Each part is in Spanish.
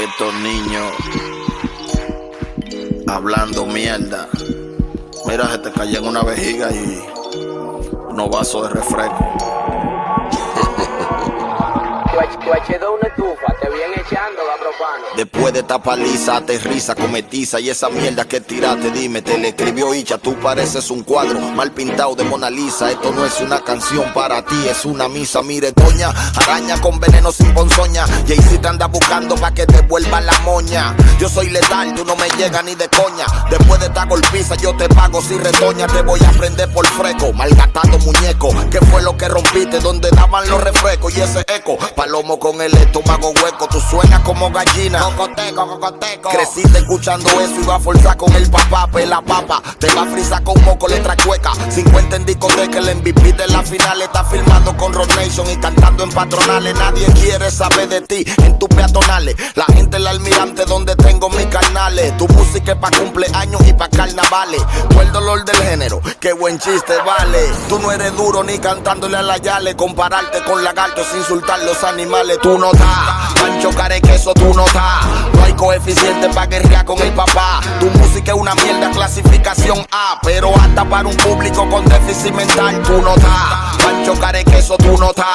estos niños hablando mierda. Mira, se te cayó en una vejiga y unos vasos de refresco. Tu H2 una estufa, te vienen echando la propana. Después de esta paliza, aterriza, cometiza y esa mierda que tiraste, dime, te le escribió Icha. Tú pareces un cuadro mal pintado de Mona Lisa. Esto no es una canción para ti, es una misa. Mire, doña, araña con veneno sin ponzoña. Jay-Z te anda buscando pa' que te vuelva la moña. Yo soy letal, tú no me llegas ni de coña. Después de esta golpiza yo te pago sin retoña. Te voy a prender por freco, malgatado muñeco. ¿Qué fue lo que rompiste donde daban los refrescos? Y ese eco, palomo con el estómago hueco. Tú suenas como gallina, cocoteco, cocoteco. Creciste escuchando eso y va a forzar con el papá. Pela papa, te va a frizar con moco, letra chueca. 50 en discoteca, el MVP de la final está filmando con Road Nation y cantando en patronales. Nadie quiere saber de ti en tus peatonales. La gente la almirante donde tengo mis carnales. Tu música es pa' cumpleaños y pa' carnavales. Tú el dolor del género, qué buen chiste vale. Tú no eres duro ni cantándole a la Yale. Compararte con lagartos, insultar los animales. Tú no estás, Pancho Carequeso, tú no estás. No hay coeficiente pa' guerrear con el papá. Tu música es una mierda, clasificación A. Pero hasta para un público con déficit mental. Tú no estás, Pancho Carequeso, tú no estás.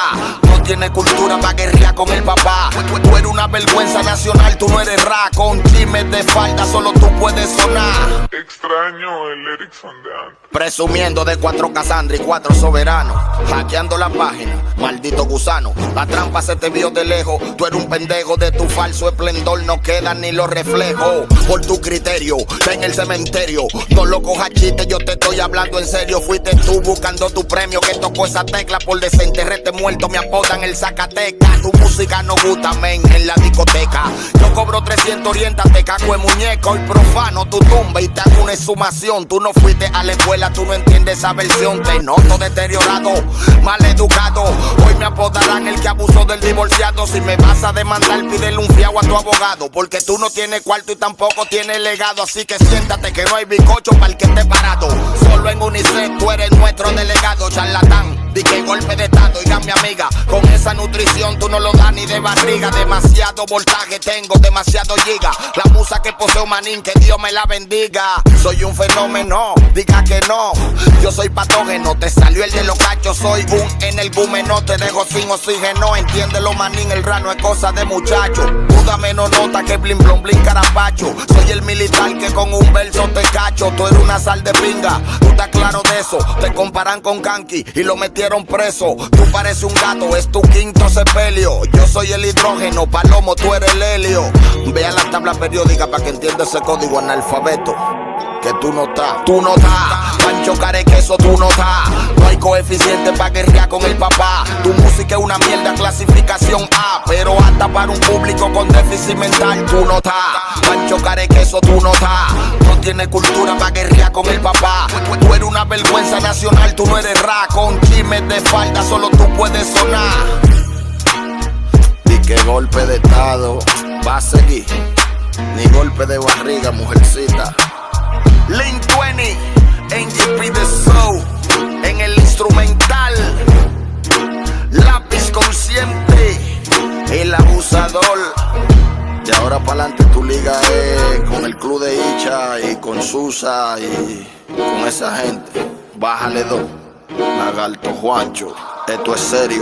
No tienes cultura pa' guerrear con el papá. Tú eres una vergüenza nacional, tú no eres rap. Con chismes de falda solo tú puedes sonar. Extraño el Erickson de antes. Presumiendo de 4 Cassandra y 4 soberanos. Hackeando la página, maldito gusano. La trampa se te vio de lejos. Tú eres un pendejo, de tu falso esplendor no quedan ni los reflejos. Por tu criterio, en el cementerio. No lo cojas chiste, yo te estoy hablando en serio. Fuiste tú buscando tu premio que tocó esa tecla. Por desenterrarte muerto me apodan el Zacateca. Tu música no gusta, men, en la discoteca. Yo cobro 300, oriéntate, caco de muñeco. Y profano tu tumba y te hago una exhumación. Tú no fuiste a la escuela, tú no entiendes esa versión. Te noto deteriorado, mal educado. Hoy me apodarán el que abusó del divorciado. Si me vas a demandar, pídele un fiado a tu abogado. Porque tú no tienes cuarto y tampoco tienes legado. Así que siéntate que no hay bizcocho para el que esté parado. Solo en UNICEF tú eres nuestro delegado, charlatán. Di que golpe de estado, oiga mi amiga. Con esa nutrición tú no lo das ni de barriga. Demasiado voltaje tengo, demasiado giga. La musa que poseo manín, que Dios me la bendiga. Soy un fenómeno, diga que no. Yo soy patógeno, te salió el de los cachos. Soy boom en el boom, te dejo sin oxígeno. Entiéndelo manín, el rano es cosa de muchacho. Duda menos nota que blin blon blin carapacho. Soy el militar que con un verso te cacho. Tú eres una sal de pinga, tú estás claro de eso. Te comparan con Kanki y lo metieron preso. Tú pareces un gato, es tu quinto sepelio. Yo soy el hidrógeno, palomo, tú eres el helio. Ve a la tabla periódica para que entienda ese código analfabeto. Que tú no estás, Pancho Carequeso, tú no estás. No hay coeficiente pa' guerrear con el papá. Tu música es una mierda, clasificación A. Pero hasta para un público con déficit mental. Tú no estás, Pancho Carequeso, tú no estás. No tienes cultura pa' guerrear con el papá. Tú eres una vergüenza nacional, tú no eres rap. Con chismes de falda solo tú puedes sonar. Di que golpe de estado va a seguir, ni golpe de barriga, mujercita. Link 20, NGP The Soul, en el instrumental. Lápiz consciente, el abusador. De ahora para adelante tu liga es con el club de Icha y con Susa y con esa gente. Bájale 2, Lagarto Juancho, esto es serio.